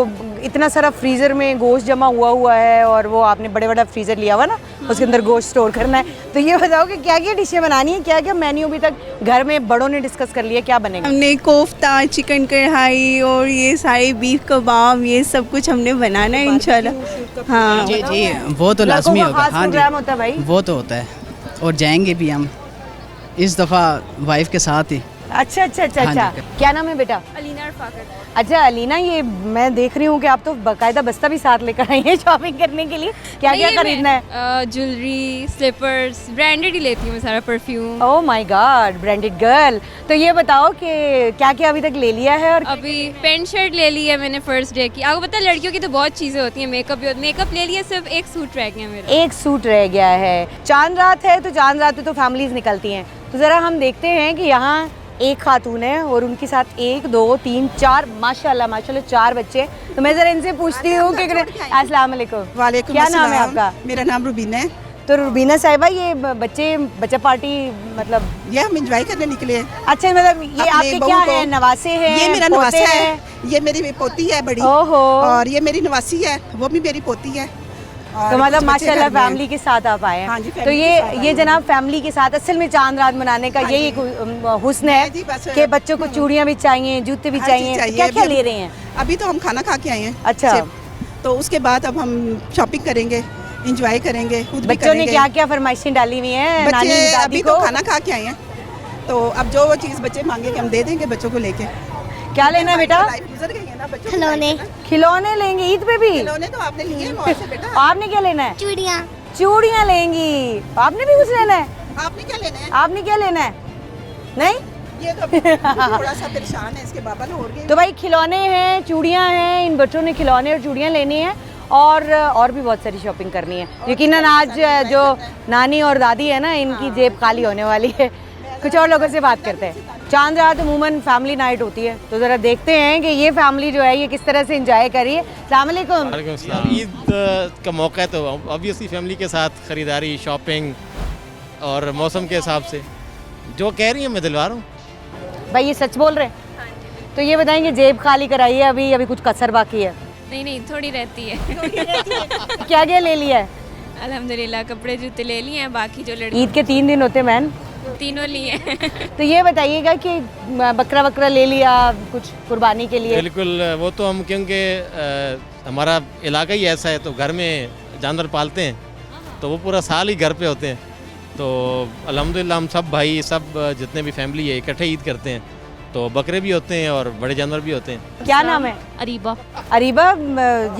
इतना सारा फ्रीज़र में गोश्त जमा हुआ है और वो आपने बड़ा फ्रीज़र लिया हुआ ना, उसके अंदर गोश्त स्टोर करना है, तो ये बताओ कि क्या क्या डिशें बनानी है, क्या क्या मेन्यू अभी तक घर में बड़ों ने डिस्कस कर लिया, क्या बनेगा? हमने कोफ्ता, चिकन कढ़ाई और ये सारे बीफ कबाब, ये सब कुछ हमने बनाना है इंशाल्लाह। हाँ जी जी, वो तो लाजमी होगा। हाँ जी, होता है भाई, वो तो होता है, और जाएंगे भी हम इस दफ़ा वाइफ के साथ ही। अच्छा अच्छा अच्छा अच्छा, क्या नाम है बेटा? अलीना रफ़ाकत। अच्छा अलीना, ये मैं देख रही हूँ कि आप तो बाकायदा बस्ता भी साथ लेकर आई हैं शॉपिंग करने के लिए, क्या क्या खरीदना है? ज्वेलरी, स्लीपर्स, ब्रांडेड ही लेती हूँ मैं, सारा perfume. Oh my God, branded girl. तो ये बताओ कि क्या क्या अभी तक ले लिया है? और अभी पेंट शर्ट ले ली है मैंने फर्स्ट डे की। आपको पता है लड़कियों की तो बहुत चीज़ें होती हैं, मेकअप ले लिया, सिर्फ एक सूट रह गया मेरा। एक सूट रह गया है। चांद रात है तो चांद रात पे तो फैमिलीज निकलती हैं, तो ज़रा हम देखते हैं कि यहाँ एक खातून है और उनके साथ 1 2 3 4 माशाल्लाह 4 बच्चे। तो मैं ज़रा इनसे पूछती हूँ कि अस्सलाम वालेकुम। वालेकुम क्या नाम है आपका? मेरा नाम रुबीना है। तो रुबीना साहिबा, ये बच्चा पार्टी मतलब ये हम एंजॉय करने निकले हैं। अच्छा मतलब ये आपके क्या है, नवासे हैं? ये मेरा नवासा है, ये मेरी पोती है बड़ी, और ये मेरी नवासी है, वो भी मेरी पोती है। तो मतलब माशाल्लाह फैमिली के साथ आप आए हैं। हाँ जी, तो ये जनाब फैमिली के साथ असल में चांद रात मनाने का यही हुस्न है कि बच्चों को चूड़ियाँ भी चाहिए, जूते भी चाहिए। क्या क्या ले रहे हैं? अभी तो हम खाना खा के आए हैं। अच्छा, तो उसके बाद अब हम शॉपिंग करेंगे, इंजॉय करेंगे, खुद भी बच्चों ने क्या क्या फरमाइशें डाली हुई हैं? बच्चे अभी तो खाना खा के आए हैं, तो अब जो चीज़ बच्चे मांगेंगे हम दे देंगे बच्चों को लेके। क्या लेना है बेटा? खिलौने। खिलौने लेंगे ईद पे भी? खिलौने तो आपने लिए मौज से बेटा। आपने क्या लेना है? चूड़ियाँ। चूड़ियाँ लेंगी। आपने भी कुछ लेना है? आपने क्या लेना है? आपने क्या लेना है? नहीं, ये तो थोड़ा सा परेशान है, इसके बाबा ने और गए। तो भाई खिलौने हैं, चूड़ियाँ हैं, इन बच्चों ने खिलौने और चूड़ियाँ लेनी है और भी बहुत सारी शॉपिंग करनी है। यकीनन आज जो नानी और दादी है ना, इनकी जेब खाली होने वाली है। कुछ और लोगों से बात करते हैं। चांद रात अमूमन फैमिली नाइट होती है, तो ज़रा देखते हैं कि ये फैमिली जो है ये किस तरह से एंजॉय करी है। अस्सलाम वालेकुम। ईद का मौका है तो ऑब्वियसली फैमिली के साथ ख़रीदारी, शॉपिंग और मौसम के हिसाब से जो कह रही हैं मैं दिलवा रहा हूँ। भाई ये सच बोल रहे हैं? तो ये बताएंगे जेब खाली कराई है, अभी कुछ कसर बाकी है? नहीं थोड़ी रहती है। क्या क्या ले लिया है? अल्हम्दुलिल्लाह कपड़े जूते ले लिए हैं, बाकी जो लड़की ईद के 3 दिन होते मैन, तीनों लिए। तो ये बताइएगा कि बकरा ले लिया कुछ कुर्बानी के लिए? बिल्कुल, वो तो हम क्योंकि हमारा इलाका ही ऐसा है तो घर में जानवर पालते हैं, तो वो पूरा साल ही घर पे होते हैं। तो अल्हम्दुलिल्लाह हम सब भाई सब जितने भी फैमिली है इकट्ठे ईद करते हैं, तो बकरे भी होते हैं और बड़े जानवर भी होते हैं। क्या नाम है? अरीबा। अरीबा,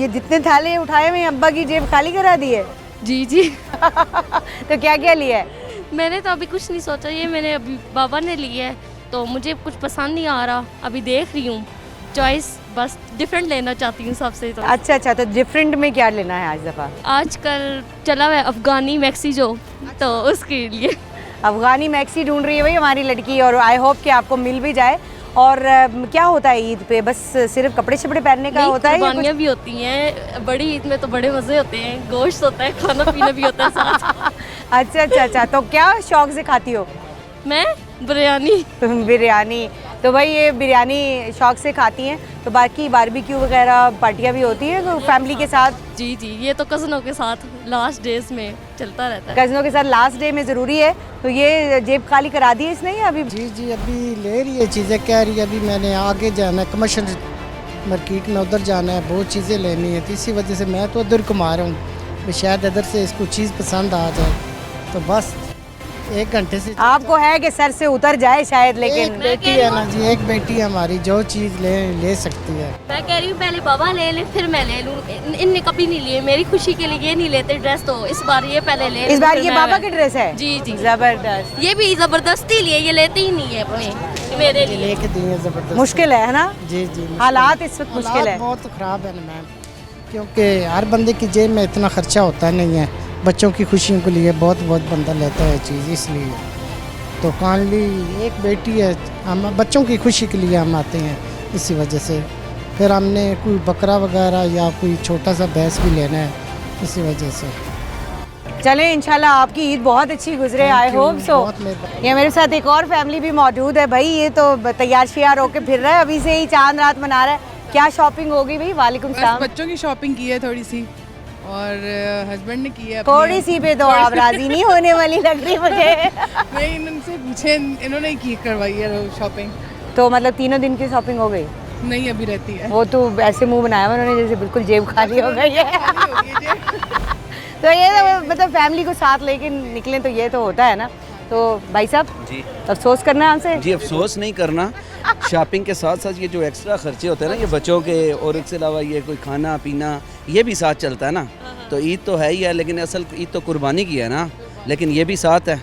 ये जितने थाले उठाए हुए अब्बा की जेब खाली करा दी है? जी जी। तो क्या क्या लिया है? मैंने तो अभी कुछ नहीं सोचा, ये मैंने अभी बाबा ने लिया है, तो मुझे कुछ पसंद नहीं आ रहा, अभी देख रही हूँ चॉइस, बस डिफरेंट लेना चाहती हूँ सबसे। तो अच्छा, तो डिफरेंट में क्या लेना है आज दफ़ा? आजकल चला हुआ है अफ़गानी मैक्सी जो, तो उसके लिए अफ़गानी मैक्सी ढूंढ रही है भाई हमारी लड़की, और आई होप कि आपको मिल भी जाए। और क्या होता है ईद पे? बस सिर्फ कपड़े शपड़े पहनने का होता है? कुर्बानियाँ भी होती हैं, बड़ी ईद में तो बड़े मज़े होते हैं, गोश्त होता है, खाना पीना भी होता है साथ। अच्छा, तो क्या शौक से खाती हो? मैं बिरयानी। बिरयानी तो भाई ये बिरयानी शौक से खाती हैं, तो बाकी बारबेक्यू वगैरह पार्टियाँ भी होती हैं तो फैमिली के साथ? जी जी, ये तो कज़नों के साथ लास्ट डेज में चलता रहता है। कज़नों के साथ लास्ट डे में ज़रूरी है। तो ये जेब खाली करा दी है इसने या अभी? जी जी, अभी ले रही है चीज़ें, कह रही है अभी मैंने आगे जाना है, कमर्शियल मार्केट में उधर जाना है, बहुत चीज़ें लेनी है, तो इसी वजह से मैं तो उधर घुमा रहा हूँ, शायद इधर से इसको चीज़ पसंद आ जाए, तो बस 1 घंटे से आपको है कि सर से उतर जाए शायद, लेकिन एक बेटी है ना जी, एक बेटी है हमारी, जो चीज़ ले सकती है। मैं कह रही हूँ पहले बाबा ले ले फिर मैं ले लूँ, इनने कभी नहीं लिए, मेरी खुशी के लिए ये नहीं लेते ड्रेस, तो इस बार ये पहले ले। इस बार ये बाबा की ड्रेस है? जी जी, जबरदस्त। ये भी जबरदस्ती लिए, ये लेते ही नहीं है अपने, मेरे लिए लेके दी है जबरदस्त। मुश्किल है ना? जी जी, हालात इस वक्त मुश्किल है, बहुत ख़राब है ना मैम, क्योंकि हर बंदे की जेब में इतना खर्चा होता नहीं है, बच्चों की खुशियों के लिए बहुत बंदा लेता है चीज़, इसलिए तो कानली एक बेटी है, हम बच्चों की खुशी के लिए हम आते हैं, इसी वजह से फिर हमने कोई बकरा वगैरह या कोई छोटा सा भैंस भी लेना है, इसी वजह से। चलें इंशाल्लाह आपकी ईद बहुत अच्छी गुजरे, आई होप सो। ये मेरे साथ एक और फैमिली भी मौजूद है भाई, ये तो तैयार श्यार होके फिर रहा है, अभी से ही चांद रात मना रहा है। क्या शॉपिंग होगी भाई? वालेकुम सलाम। बच्चों की शॉपिंग की है थोड़ी सी, और हस्बैंड ने की है थोड़ी सी पे, तो आप राजी नहीं होने वाली लग रही मुझे। नहीं, इनसे पूछे, इन्होंने की करवाई है शॉपिंग। तो मतलब 3 दिन की शॉपिंग हो गई? नहीं, अभी रहती है। वो तो ऐसे मुंह बनाया उन्होंने जैसे बिल्कुल जेब खाली हो गई है। तो ये तो मतलब फैमिली को साथ लेके निकलें तो ये तो होता है ना। तो भाई साहब जी, अफसोस करना है हमसे? जी अफसोस नहीं करना, शॉपिंग के साथ साथ ये जो एक्स्ट्रा खर्चे होते हैं ना, ये बच्चों के, और इसके अलावा ये कोई खाना पीना ये भी साथ चलता है ना। तो ईद तो है ही है, लेकिन असल ईद तो कुर्बानी की है ना, लेकिन ये भी साथ है।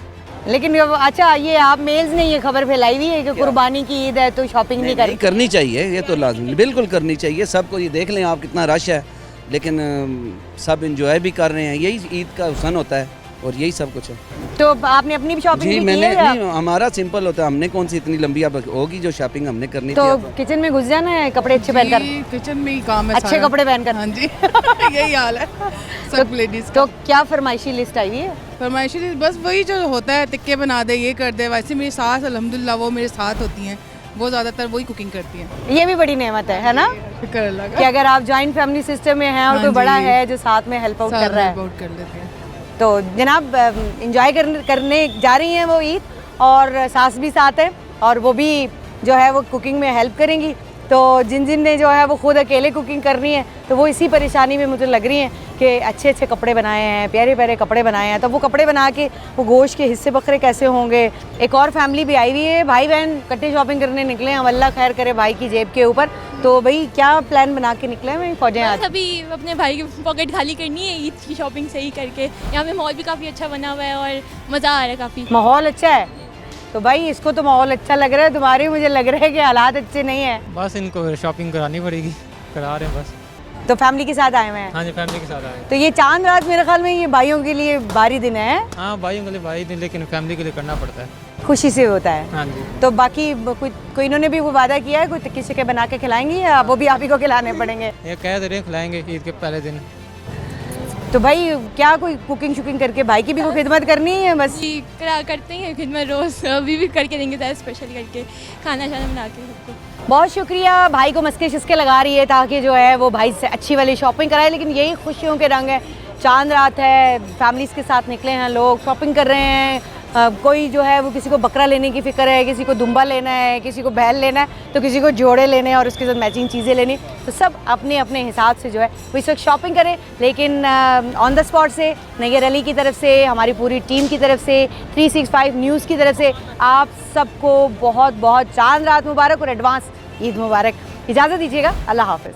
लेकिन अच्छा, ये आप मेल्स ने ये खबर फैलाई हुई है कि कुर्बानी की ईद है तो शॉपिंग नहीं करनी चाहिए, ये तो लाजमी बिल्कुल करनी चाहिए सबको। ये देख लें आप कितना रश है, लेकिन सब इंजॉय भी कर रहे हैं, यही ईद का हुस्न होता है और यही सब कुछ है। तो आपने अपनी भी शॉपिंग जी की मैंने है? नहीं, हमारा सिंपल होता है, हमने कौन सी इतनी लंबी अब होगी जो शॉपिंग हमने करनी तो थी। किचन में घुस जाना है, कपड़े अच्छे पहनकर, किचन में ही काम है, अच्छे कपड़े पहनकर। हाँ जी यही हाल है सब लेडीज। तो क्या फरमाइशी लिस्ट आई हुई है? फरमाइशी लिस्ट बस वही जो होता है, टिक्के बना दे, ये कर दे। वैसे मेरी सास अल्हम्दुलिल्लाह वो मेरे साथ होती हैं, वो ज़्यादातर वही कुकिंग करती हैं। ये भी बड़ी नेमत है ना, कि अगर आप जॉइंट फैमिली सिस्टम में हैं और कोई बड़ा है जो साथ में हेल्प आउट कर रहा है। कर लेते हैं। तो जनाब इंजॉय करने जा रही हैं वो ईद, और सास भी साथ है और वो भी जो है वो कुकिंग में हेल्प करेंगी। तो जिन ने जो है वो खुद अकेले कुकिंग करनी है, तो वो इसी परेशानी में मुझे लग रही हैं कि अच्छे अच्छे कपड़े बनाए हैं, प्यारे प्यारे कपड़े बनाए हैं, तो वो कपड़े बना के वो गोश्त के हिस्से बकरे कैसे होंगे। एक और फैमिली भी आई हुई है, भाई बहन इकट्ठे शॉपिंग करने निकले हैं, अल्लाह खैर करे भाई की जेब के ऊपर। तो भाई क्या प्लान बना के निकले हैं फौजें आज? अभी अपने भाई की पॉकेट खाली करनी है ईद की शॉपिंग से ही करके। यहाँ पे माहौल भी काफ़ी अच्छा बना हुआ है और मज़ा आ रहा है काफ़ी। माहौल अच्छा है तो भाई इसको तो माहौल अच्छा लग रहा है, तुम्हारे मुझे लग रहा है कि हालात अच्छे नहीं है। बस इनको शॉपिंग करानी पड़ेगी, करा रहे हैं बस। तो फैमिली के साथ आए हुए हैं? हाँ जी, फैमिली के साथ आए हैं। तो ये चांद रात मेरे ख्याल में ये भाइयों के लिए भारी दिन है। हाँ, भाइयों के लिए भारी दिन, लेकिन फैमिली के लिए करना पड़ता है, खुशी से होता है। हाँ जी। तो बाकी कोई इन्होंने भी वो वादा किया है, कोई किसी के बना के खिलाएंगी या वो भी आप ही को खिलाने पड़ेंगे? ये कह दे रहे हैं खिलाएंगे ईद के पहले दिन। तो भाई क्या कोई कुकिंग शुकिंग करके भाई की भी कोई खिदमत करनी है? बस करते हैं खिदमत रोज़, अभी भी करके देंगे, ज़्यादा स्पेशल करके खाना शाना बना के सबको। बहुत शुक्रिया, भाई को मस्के शिस्के लगा रही है ताकि जो है वो भाई से अच्छी वाली शॉपिंग कराए। लेकिन यही खुशियों के रंग है, चांद रात है, फैमिलीज़ के साथ निकले हैं लोग, शॉपिंग कर रहे हैं। कोई जो है वो किसी को बकरा लेने की फ़िक्र है, किसी को दुम्बा लेना है, किसी को बैल लेना है, तो किसी को जोड़े लेने हैं और उसके साथ मैचिंग चीज़ें लेनी। तो सब अपने अपने हिसाब से जो है वो इस वक्त शॉपिंग करें। लेकिन ऑन द स्पॉट से नैयर अली की तरफ से, हमारी पूरी टीम की तरफ से, 365 न्यूज़ की तरफ से आप सबको बहुत बहुत चांद रात मुबारक और एडवांस ईद मुबारक। इजाज़त दीजिएगा, अल्लाह हाफ़िज़।